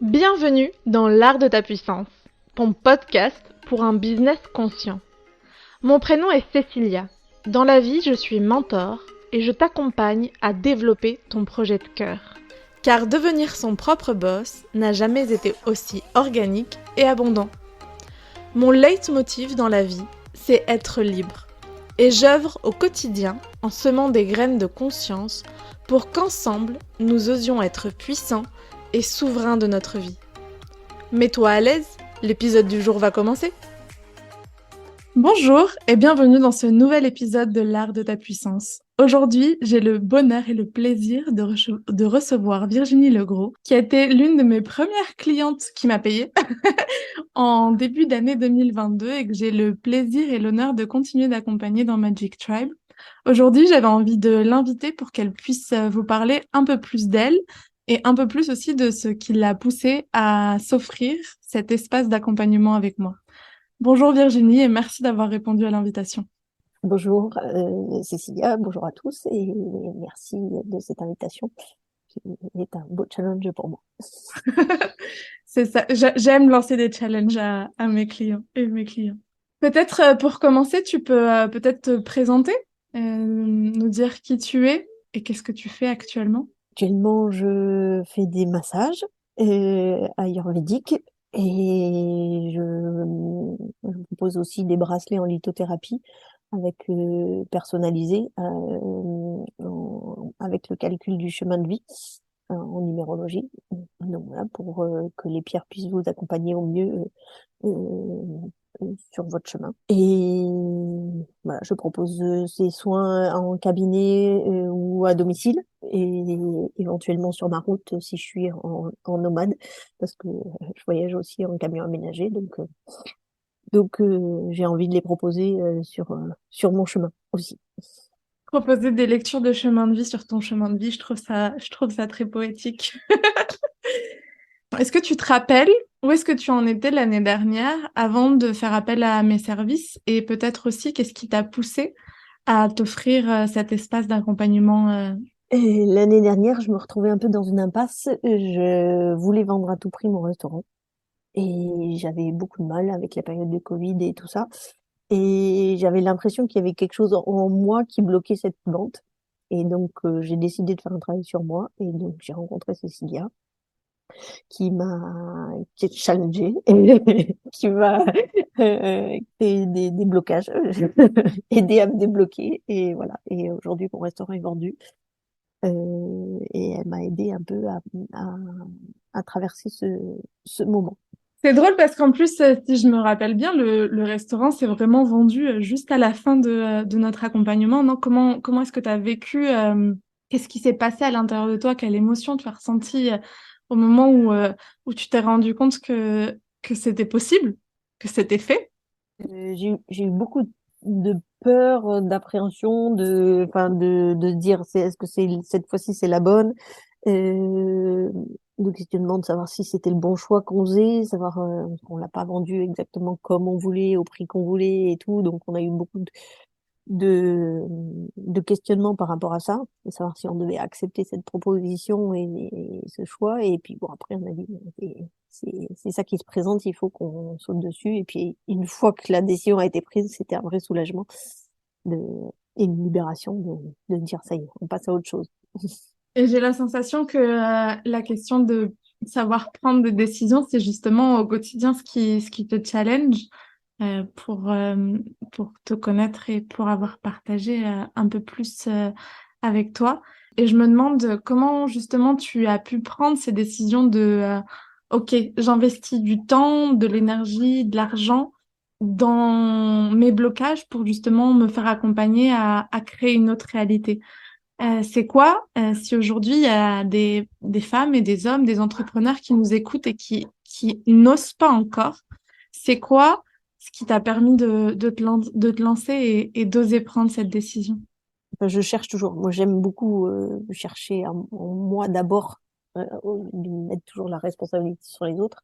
Bienvenue dans l'art de ta puissance, ton podcast pour un business conscient. Mon prénom est Cécilia. Dans la vie, je suis mentor et je t'accompagne à développer ton projet de cœur. Car devenir son propre boss n'a jamais été aussi organique et abondant. Mon leitmotiv dans la vie, c'est être libre. Et j'œuvre au quotidien en semant des graines de conscience pour qu'ensemble, nous osions être puissants et souverains de notre vie. Mets-toi à l'aise, l'épisode du jour va commencer. Bonjour et bienvenue dans ce nouvel épisode de l'art de ta puissance. Aujourd'hui, j'ai le bonheur et le plaisir de recevoir Virginie Legros, qui a été l'une de mes premières clientes qui m'a payée en début d'année 2022 et que j'ai le plaisir et l'honneur de continuer d'accompagner dans Magic Tribe. Aujourd'hui, j'avais envie de l'inviter pour qu'elle puisse vous parler un peu plus d'elle et un peu plus aussi de ce qui l'a poussée à s'offrir cet espace d'accompagnement avec moi. Bonjour Virginie et merci d'avoir répondu à l'invitation. Bonjour Cécilia, bonjour à tous et merci de cette invitation qui est un beau challenge pour moi. C'est ça, j'aime lancer des challenges à mes clients et mes clients. Peut-être pour commencer, tu peux peut-être te présenter, nous dire qui tu es et qu'est-ce que tu fais actuellement. Actuellement, je fais des massages ayurvédiques et je propose aussi des bracelets en lithothérapie avec personnalisés avec le calcul du chemin de vie en numérologie. Donc voilà, pour que les pierres puissent vous accompagner au mieux sur votre chemin. Et voilà, je propose ces soins en cabinet ou à domicile et éventuellement sur ma route si je suis en nomade parce que je voyage aussi en camion aménagé. Donc j'ai envie de les proposer sur mon chemin aussi. Proposer des lectures de chemin de vie sur ton chemin de vie, je trouve ça très poétique. Est-ce que tu te rappelles où est-ce que tu en étais l'année dernière avant de faire appel à mes services et peut-être aussi qu'est-ce qui t'a poussé à t'offrir cet espace d'accompagnement Et l'année dernière, je me retrouvais un peu dans une impasse. Je voulais vendre à tout prix mon restaurant. Et j'avais beaucoup de mal avec la période de Covid et tout ça. Et j'avais l'impression qu'il y avait quelque chose en moi qui bloquait cette vente. Et donc, j'ai décidé de faire un travail sur moi. Et donc, j'ai rencontré Cécilia, qui est challengée, et qui m'a créé des blocages, aidé à me débloquer. Et voilà. Et aujourd'hui, mon restaurant est vendu. Et elle m'a aidé un peu à, à traverser ce moment. C'est drôle parce qu'en plus, si je me rappelle bien, le restaurant s'est vraiment vendu juste à la fin de notre accompagnement. Non, comment est-ce que tu as vécu qu'est-ce qui s'est passé à l'intérieur de toi? Quelle émotion tu as ressenti au moment où tu t'es rendu compte que c'était possible, que c'était fait? J'ai eu beaucoup de peur, d'appréhension, de se dire est-ce que cette fois-ci c'est la bonne, euh, de questionnement de savoir si c'était le bon choix qu'on faisait, savoir qu'on l'a pas vendu exactement comme on voulait, au prix qu'on voulait et tout, donc on a eu beaucoup de, de questionnements par rapport à ça, de savoir si on devait accepter cette proposition et ce choix. Et puis bon, après, on a dit, c'est ça qui se présente, il faut qu'on saute dessus. Et puis, une fois que la décision a été prise, c'était un vrai soulagement de, et une libération de dire, ça y est, on passe à autre chose. Et j'ai la sensation que la question de savoir prendre des décisions, c'est justement au quotidien ce qui te challenge euh, pour, euh, pour te connaître et pour avoir partagé un peu plus avec toi. Et je me demande comment justement tu as pu prendre ces décisions de OK, j'investis du temps, de l'énergie, de l'argent dans mes blocages pour justement me faire accompagner à créer une autre réalité. C'est quoi si aujourd'hui il y a des femmes et des hommes, des entrepreneurs qui nous écoutent et qui n'osent pas encore, c'est quoi ce qui t'a permis de te lancer et d'oser prendre cette décision? Enfin, je cherche toujours. Moi, j'aime beaucoup chercher en moi d'abord, de mettre toujours la responsabilité sur les autres.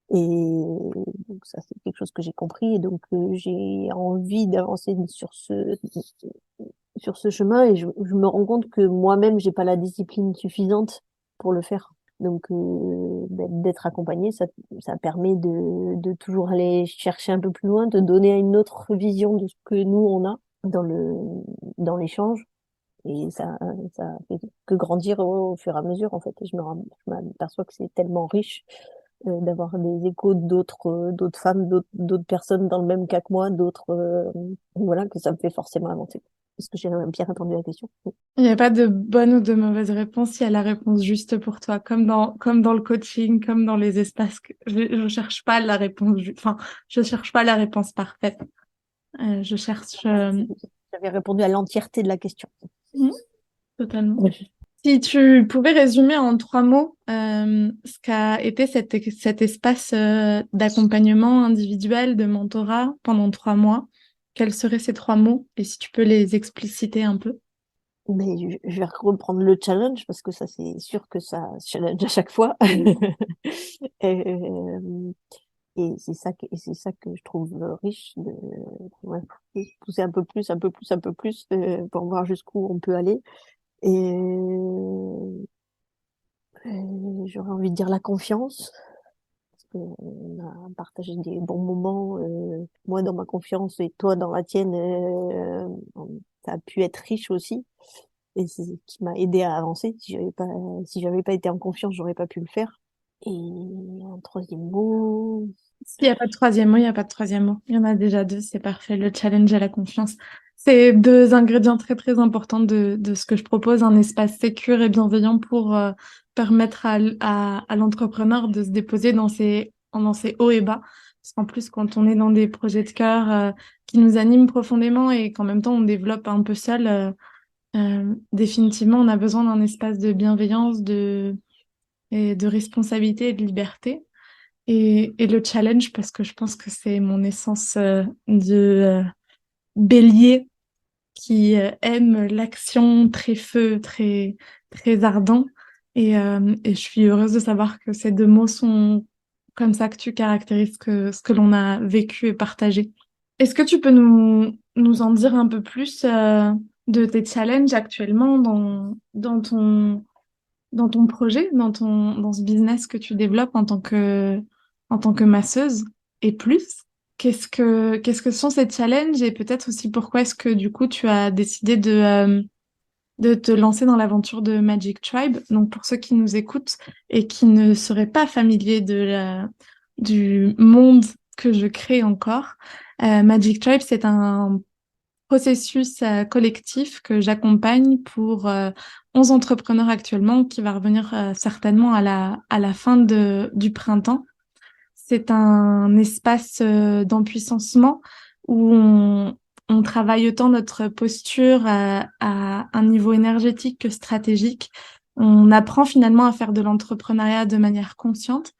Et donc ça, c'est quelque chose que j'ai compris. Et donc, j'ai envie d'avancer sur ce chemin. Et je me rends compte que moi-même, j'ai pas la discipline suffisante pour le faire. Donc, d'être accompagné, ça permet de toujours aller chercher un peu plus loin, de donner une autre vision de ce que nous, on a dans l'échange. Et ça fait que grandir au fur et à mesure, en fait. Et je m'aperçois que c'est tellement riche d'avoir des échos d'autres femmes, d'autres personnes dans le même cas que moi, voilà, que ça me fait forcément avancer. Est-ce que j'ai bien répondu à la question? Il n'y a pas de bonne ou de mauvaise réponse, il y a la réponse juste pour toi, comme dans le coaching, comme dans les espaces. Je cherche pas la réponse, enfin, je cherche pas la réponse parfaite. Je cherche J'avais répondu à l'entièreté de la question. mhm, totalement. Oui. Si tu pouvais résumer en 3 mots ce qu'a été cet espace d'accompagnement individuel, de mentorat pendant 3 mois, quels seraient ces 3 mots? Et si tu peux les expliciter un peu. Mais je vais reprendre le challenge parce que ça, c'est sûr que ça challenge à chaque fois. Euh, et c'est ça que je trouve riche de ouais, pousser un peu plus, un peu plus, un peu plus pour voir jusqu'où on peut aller. Et j'aurais envie de dire la confiance. Parce qu'on a partagé des bons moments, moi dans ma confiance et toi dans la tienne, ça a pu être riche aussi. Et c'est ce qui m'a aidé à avancer. Si j'avais pas été en confiance, j'aurais pas pu le faire. Et un troisième mot, S'il n'y a pas de troisième mot, il n'y a pas de troisième mot. Il y en a déjà deux, c'est parfait. Le challenge et la confiance. C'est deux ingrédients très, très importants de ce que je propose, un espace sécure et bienveillant pour permettre à l'entrepreneur de se déposer dans ses hauts et bas. Parce qu'en plus, quand on est dans des projets de cœur qui nous animent profondément et qu'en même temps on développe un peu seul, définitivement, on a besoin d'un espace de bienveillance, et de responsabilité et de liberté. Et le challenge, parce que je pense que c'est mon essence de bélier qui aime l'action très feu, très, très ardent. Et je suis heureuse de savoir que ces 2 mots sont comme ça que tu caractérises ce que l'on a vécu et partagé. Est-ce que tu peux nous en dire un peu plus de tes challenges actuellement dans ton projet, dans ce business que tu développes en tant que masseuse et plus? Qu'est-ce que sont ces challenges et peut-être aussi pourquoi est-ce que du coup tu as décidé de te lancer dans l'aventure de Magic Tribe? Donc pour ceux qui nous écoutent et qui ne seraient pas familiers du monde que je crée encore, Magic Tribe, c'est un processus collectif que j'accompagne pour 11 entrepreneurs actuellement qui va revenir certainement à la fin du printemps. C'est un espace d'empuissancement où on travaille autant notre posture à un niveau énergétique que stratégique. On apprend finalement à faire de l'entrepreneuriat de manière consciente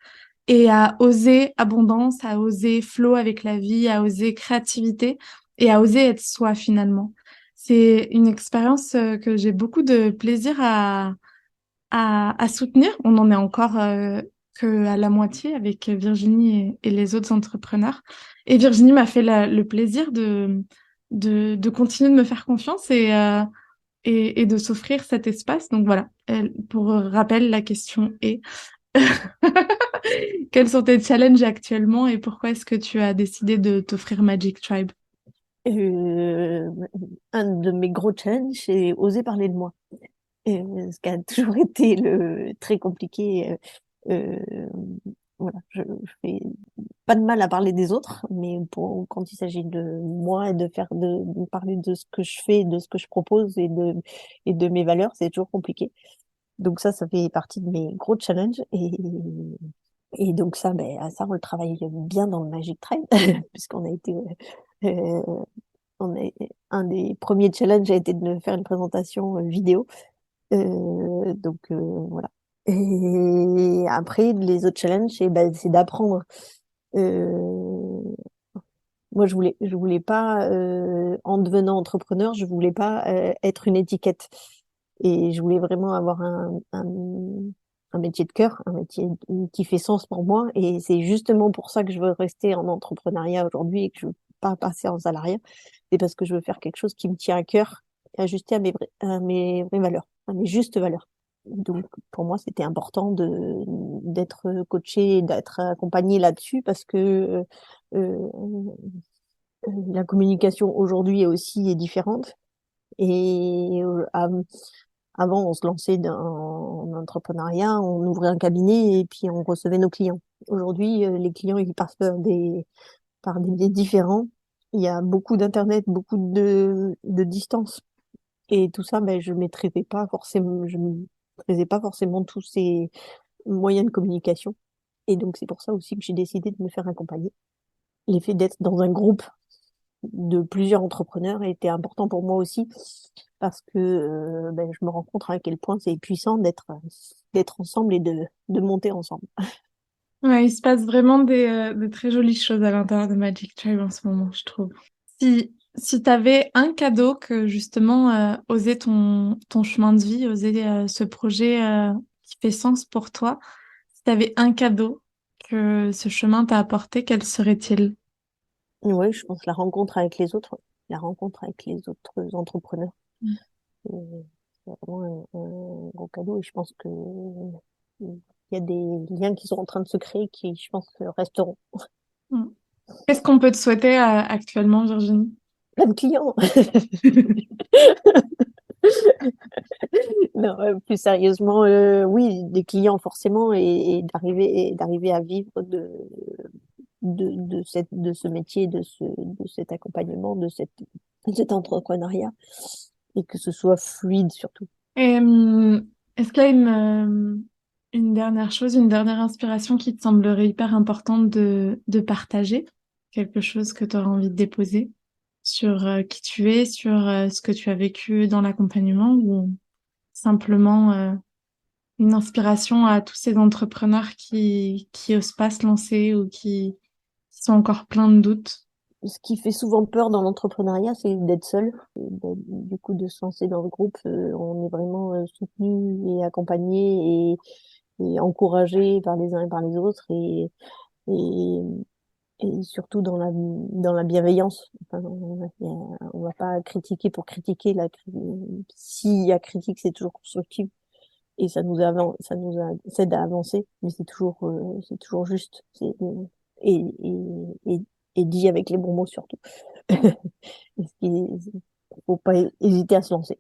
et à oser abondance, à oser flow avec la vie, à oser créativité et à oser être soi finalement. C'est une expérience que j'ai beaucoup de plaisir à soutenir. On en est encore que à la moitié avec Virginie et les autres entrepreneurs. Et Virginie m'a fait le plaisir de continuer de me faire confiance et de s'offrir cet espace. Donc voilà, pour rappel, la question est quels sont tes challenges actuellement et pourquoi est-ce que tu as décidé de t'offrir Magic Tribe? euh, un de mes gros challenges, c'est oser parler de moi. Ce qui a toujours été très compliqué. Voilà, je fais pas de mal à parler des autres, mais quand il s'agit de moi et de parler de ce que je fais, de ce que je propose et de mes valeurs, c'est toujours compliqué. Donc ça fait partie de mes gros challenges. Et donc ça, ça, on le travaille bien dans le Magic Train, puisqu'on a été, euh, un des premiers challenges a été de faire une présentation vidéo. Voilà. Et après, les autres challenges, c'est d'apprendre. Euh, Moi, je voulais pas, en devenant entrepreneur, je voulais pas être une étiquette. Et je voulais vraiment avoir un métier de cœur, un métier qui fait sens pour moi. Et c'est justement pour ça que je veux rester en entrepreneuriat aujourd'hui et que je veux pas passer en salariat. C'est parce que je veux faire quelque chose qui me tient à cœur, ajusté à à mes vraies valeurs, à mes justes valeurs. Donc, pour moi, c'était important d'être coachée, d'être accompagnée là-dessus parce que euh, la communication aujourd'hui est différente. Et avant, on se lançait en entrepreneuriat, on ouvrait un cabinet et puis on recevait nos clients. Aujourd'hui, les clients, ils passent par des biais différents. Il y a beaucoup d'internet, beaucoup de distance. Et tout ça, ben, je maîtrisais pas forcément tous ces moyens de communication. Et donc, c'est pour ça aussi que j'ai décidé de me faire accompagner. L'effet d'être dans un groupe de plusieurs entrepreneurs était important pour moi aussi parce que ben, je me rends compte à quel point c'est puissant d'être ensemble et de monter ensemble. Ouais, il se passe vraiment de très jolies choses à l'intérieur de Magic Tribe en ce moment, je trouve. Si tu avais un cadeau que justement oser ton chemin de vie, oser ce projet qui fait sens pour toi, si tu avais un cadeau que ce chemin t'a apporté, quel serait-il? Oui, je pense la rencontre avec les autres, la rencontre avec les autres entrepreneurs. C'est vraiment un gros cadeau et je pense que il y a des liens qui sont en train de se créer qui, je pense, resteront. Mm. Qu'est-ce qu'on peut te souhaiter actuellement, Virginie? Plein de clients. Non, plus sérieusement, oui, des clients forcément et d'arriver à vivre de ce métier, de cet accompagnement, de cet entrepreneuriat et que ce soit fluide surtout. Et, est-ce qu'il y a une dernière chose, une dernière inspiration qui te semblerait hyper importante de partager? Quelque chose que tu auras envie de déposer sur qui tu es, sur ce que tu as vécu dans l'accompagnement ou simplement une inspiration à tous ces entrepreneurs qui osent pas se lancer ou qui sont encore pleins de doutes? Ce qui fait souvent peur dans l'entrepreneuriat, c'est d'être seul. Du coup, de se lancer dans le groupe, on est vraiment soutenu et accompagné et encouragé par les uns et par les autres et, et surtout dans la bienveillance. Enfin, on va pas critiquer pour critiquer. S'il y a critique, c'est toujours constructif et ça aide à avancer, mais c'est toujours juste. Et, et, et, et dit avec les bons mots surtout. Et faut pas hésiter à se lancer.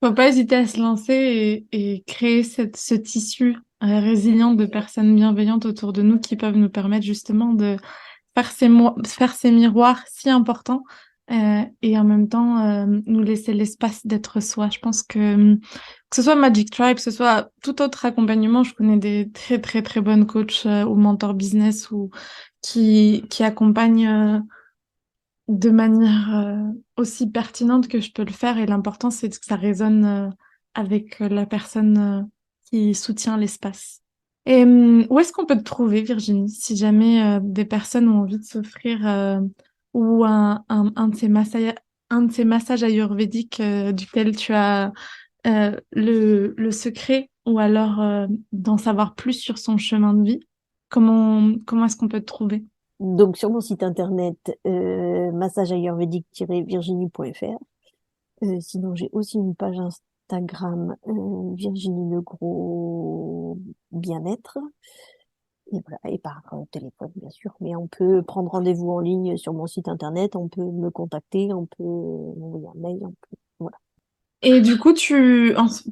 Faut pas hésiter à se lancer et créer ce tissu résilient de personnes bienveillantes autour de nous qui peuvent nous permettre justement de faire ces miroirs si importants et en même temps nous laisser l'espace d'être soi. Je pense que ce soit Magic Tribe, que ce soit tout autre accompagnement, je connais des très très très bonnes coachs ou mentors business ou qui accompagnent de manière aussi pertinente que je peux le faire. Et l'important, c'est que ça résonne avec la personne qui soutient l'espace. Et où est-ce qu'on peut te trouver, Virginie, si jamais des personnes ont envie de s'offrir ou un de ces massages ayurvédiques duquel tu as le secret ou alors d'en savoir plus sur son chemin de vie, comment est-ce qu'on peut te trouver? Donc, sur mon site internet, massageayurvédique-virginie.fr. Sinon, j'ai aussi une page Instagram, Virginie Legros Bien-être. Et voilà, et par téléphone, bien sûr. Mais on peut prendre rendez-vous en ligne sur mon site internet, on peut me contacter, on peut m'envoyer un mail, voilà. Et du coup,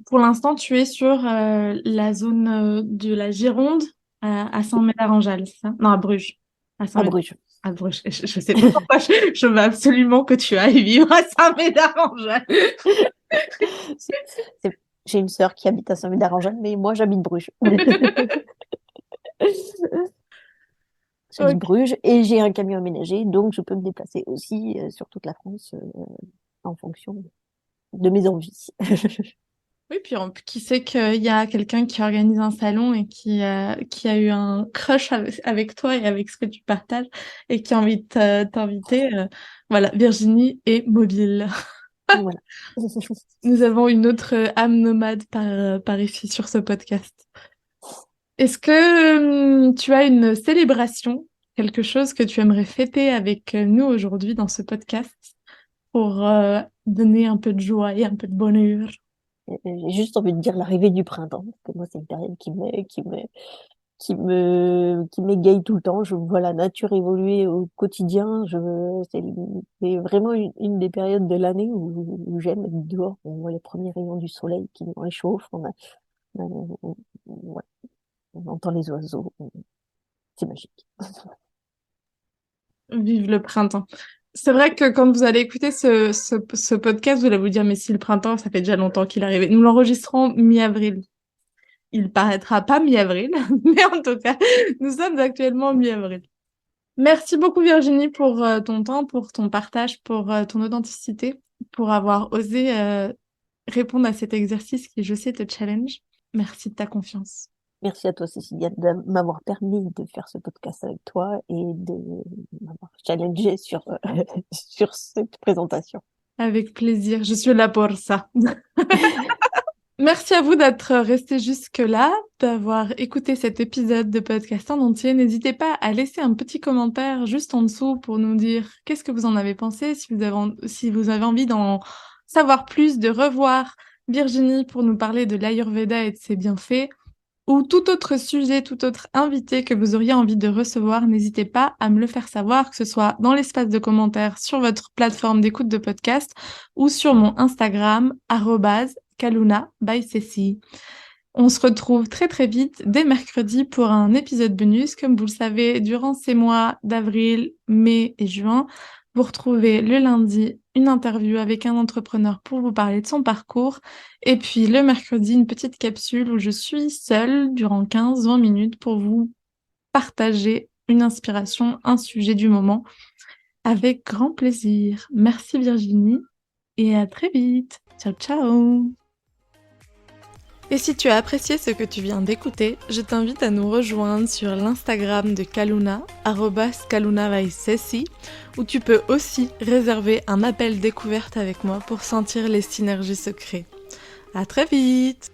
pour l'instant, tu es sur la zone de la Gironde à Saint-Médard-en-Jalles, c'est ça? Non, à Bruges. À À Saint-Médard. Bruges. À Bruges. Je sais pas pourquoi je veux absolument que tu ailles vivre à Saint-Médard-en-Jalles. C'est- J'ai une sœur qui habite à Saint-Médard-en-Jalles, mais moi, j'habite Bruges. J'habite Ok. Bruges et j'ai un camion aménagé, donc je peux me déplacer aussi sur toute la France en fonction de mes envies. Oui, puis qui sait qu'il y a quelqu'un qui organise un salon et qui a eu un crush avec toi et avec ce que tu partages et qui a envie de t'inviter. Voilà, Virginie est mobile. Voilà. Nous avons une autre âme nomade par ici sur ce podcast. Est-ce que tu as une célébration, quelque chose que tu aimerais fêter avec nous aujourd'hui dans ce podcast pour donner un peu de joie et un peu de bonheur? J'ai juste envie de dire l'arrivée du printemps, parce que moi, c'est une période qui m'égaye tout le temps. Je vois la nature évoluer au quotidien. C'est vraiment une des périodes de l'année où j'aime être dehors. On voit les premiers rayons du soleil qui nous réchauffent. Ouais, on entend les oiseaux. C'est magique. Vive le printemps. C'est vrai que quand vous allez écouter ce podcast, vous allez vous dire, mais si le printemps, ça fait déjà longtemps qu'il est arrivé. Nous l'enregistrons mi-avril. Il paraîtra pas mi-avril, mais en tout cas, nous sommes actuellement mi-avril. Merci beaucoup Virginie pour ton temps, pour ton partage, pour ton authenticité, pour avoir osé répondre à cet exercice qui, je sais, te challenge. Merci de ta confiance. Merci à toi, Cécilia, de m'avoir permis de faire ce podcast avec toi et de m'avoir challengé sur cette présentation. Avec plaisir, je suis là pour ça. Merci à vous d'être resté jusque-là, d'avoir écouté cet épisode de podcast en entier. N'hésitez pas à laisser un petit commentaire juste en dessous pour nous dire qu'est-ce que vous en avez pensé, si vous avez envie d'en savoir plus, de revoir Virginie pour nous parler de l'Ayurveda et de ses bienfaits, ou tout autre sujet, tout autre invité que vous auriez envie de recevoir. N'hésitez pas à me le faire savoir, que ce soit dans l'espace de commentaires sur votre plateforme d'écoute de podcast ou sur mon Instagram, @Kaluna by Cécile. On se retrouve très très vite dès mercredi pour un épisode bonus. Comme vous le savez, durant ces mois d'avril, mai et juin, vous retrouvez le lundi une interview avec un entrepreneur pour vous parler de son parcours. Et puis le mercredi, une petite capsule où je suis seule durant 15-20 minutes pour vous partager une inspiration, un sujet du moment avec grand plaisir. Merci Virginie et à très vite. Ciao ciao. Et si tu as apprécié ce que tu viens d'écouter, je t'invite à nous rejoindre sur l'Instagram de Kaluna, @KalunaVaisesi, où tu peux aussi réserver un appel découverte avec moi pour sentir les synergies secrètes. À très vite!